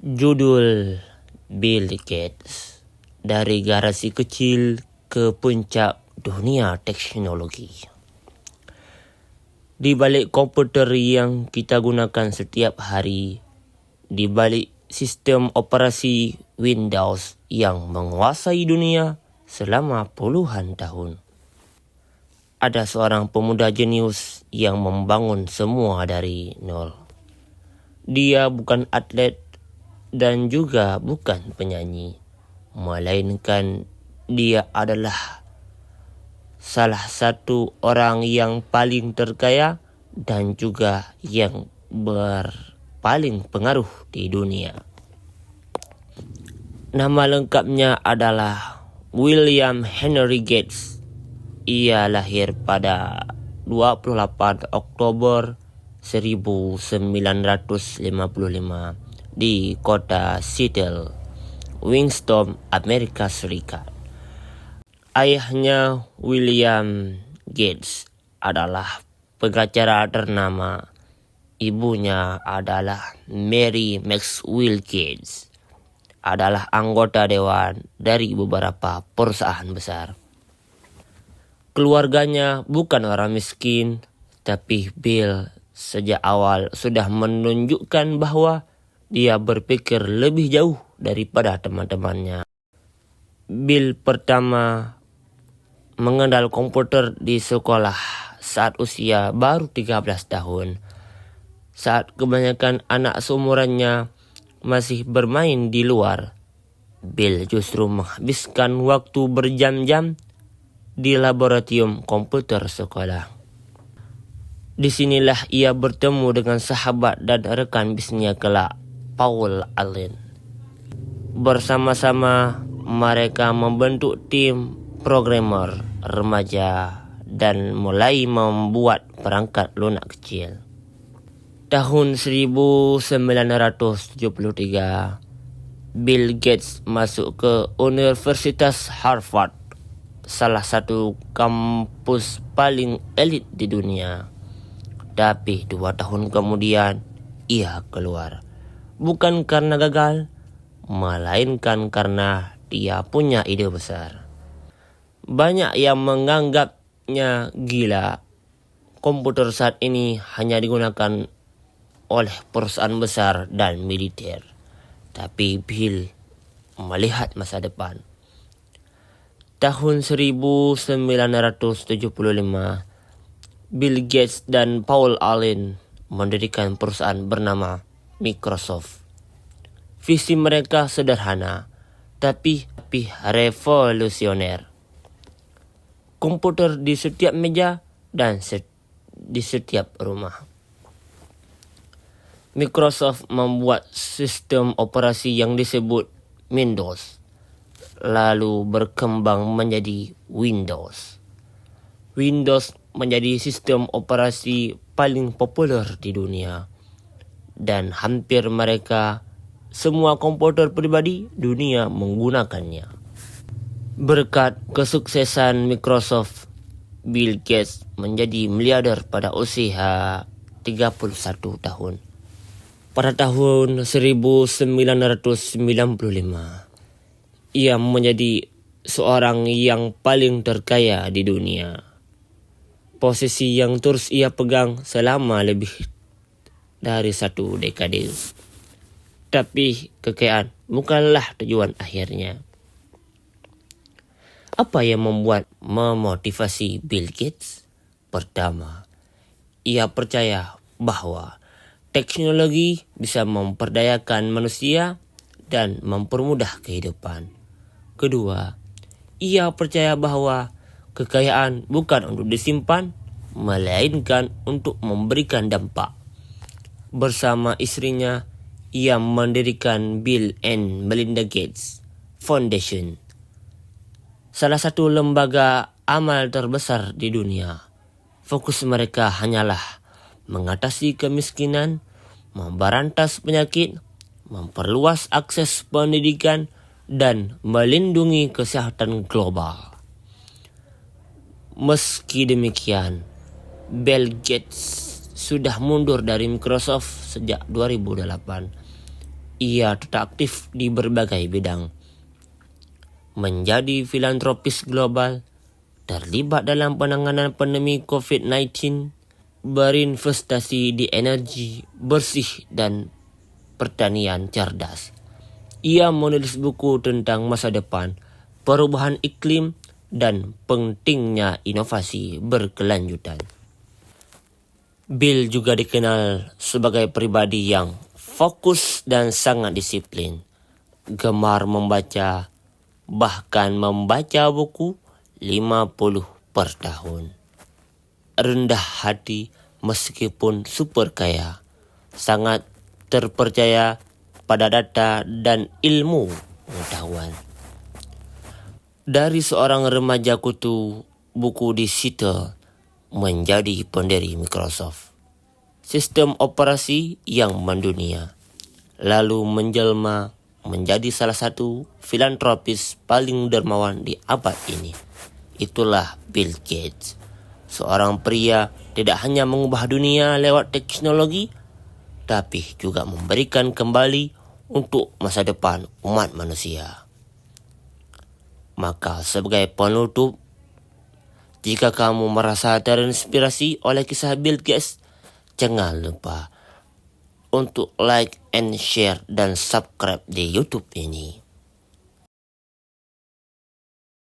Judul Bill Gates, dari garasi kecil ke puncak dunia teknologi. Di balik komputer yang kita gunakan setiap hari, di balik sistem operasi Windows yang menguasai dunia selama puluhan tahun, ada seorang pemuda jenius yang membangun semua dari nol. Dia bukan atlet dan juga bukan penyanyi, melainkan dia adalah salah satu orang yang paling terkaya dan juga yang paling pengaruh di dunia. Nama lengkapnya adalah William Henry Gates. Ia lahir pada 28 Oktober 1955 di kota Seattle, Washington, Amerika Serikat. Ayahnya, William Gates, adalah pengacara ternama. Ibunya adalah Mary Maxwell Gates, adalah anggota dewan dari beberapa perusahaan besar. Keluarganya bukan orang miskin, tapi Bill sejak awal sudah menunjukkan bahwa dia berpikir lebih jauh daripada teman-temannya. Bill pertama mengenal komputer di sekolah saat usia baru 13 tahun. Saat kebanyakan anak seumurannya masih bermain di luar, Bill justru menghabiskan waktu berjam-jam di laboratorium komputer sekolah. Disinilah ia bertemu dengan sahabat dan rekan bisnisnya kelak, Paul Allen. Bersama-sama mereka membentuk tim programmer remaja dan mulai membuat perangkat lunak kecil. Tahun 1973, Bill Gates masuk ke Universitas Harvard, salah satu kampus paling elit di dunia. Tapi 2 tahun kemudian, ia keluar. Bukan karena gagal, melainkan karena dia punya ide besar. Banyak yang menganggapnya gila. Komputer saat ini hanya digunakan oleh perusahaan besar dan militer. Tapi Bill melihat masa depan. Tahun 1975, Bill Gates dan Paul Allen mendirikan perusahaan bernama Microsoft. Visi mereka sederhana, tapi revolusioner. Komputer di setiap meja dan di setiap rumah. Microsoft membuat sistem operasi yang disebut Windows, lalu berkembang menjadi Windows. Windows menjadi sistem operasi paling populer di dunia, dan hampir semua komputer pribadi dunia menggunakannya. Berkat kesuksesan Microsoft, Bill Gates menjadi miliarder pada usia 31 tahun. Pada tahun 1995, ia menjadi seorang yang paling terkaya di dunia. Posisi yang terus ia pegang selama lebih dari 1 dekade. Tapi kekayaan bukanlah tujuan akhirnya. Apa yang memotivasi Bill Gates? Pertama, ia percaya bahwa teknologi bisa memperdayakan manusia dan mempermudah kehidupan. Kedua, ia percaya bahwa kekayaan bukan untuk disimpan, melainkan untuk memberikan dampak. Bersama istrinya, ia mendirikan Bill and Melinda Gates Foundation, salah satu lembaga amal terbesar di dunia. Fokus mereka hanyalah mengatasi kemiskinan, memberantas penyakit, memperluas akses pendidikan, dan melindungi kesehatan global. Meski demikian, Bill Gates sudah mundur dari Microsoft sejak 2008. ia tetap aktif di berbagai bidang. Menjadi filantropis global, terlibat dalam penanganan pandemi COVID-19, berinvestasi di energi bersih dan pertanian cerdas. Ia menulis buku tentang masa depan, perubahan iklim, dan pentingnya inovasi berkelanjutan. Bill juga dikenal sebagai pribadi yang fokus dan sangat disiplin, gemar membaca, bahkan membaca buku 50 per tahun. Rendah hati meskipun super kaya, sangat terpercaya pada data dan ilmu pengetahuan. Dari seorang remaja kutu buku di Seattle menjadi pendiri Microsoft, sistem operasi yang mendunia, lalu menjelma menjadi salah satu filantropis paling dermawan di abad ini. Itulah Bill Gates, seorang pria tidak hanya mengubah dunia lewat teknologi, tapi juga memberikan kembali untuk masa depan umat manusia. Maka sebagai penutup, jika kamu merasa terinspirasi oleh kisah Bill Gates, jangan lupa untuk like and share dan subscribe di YouTube ini.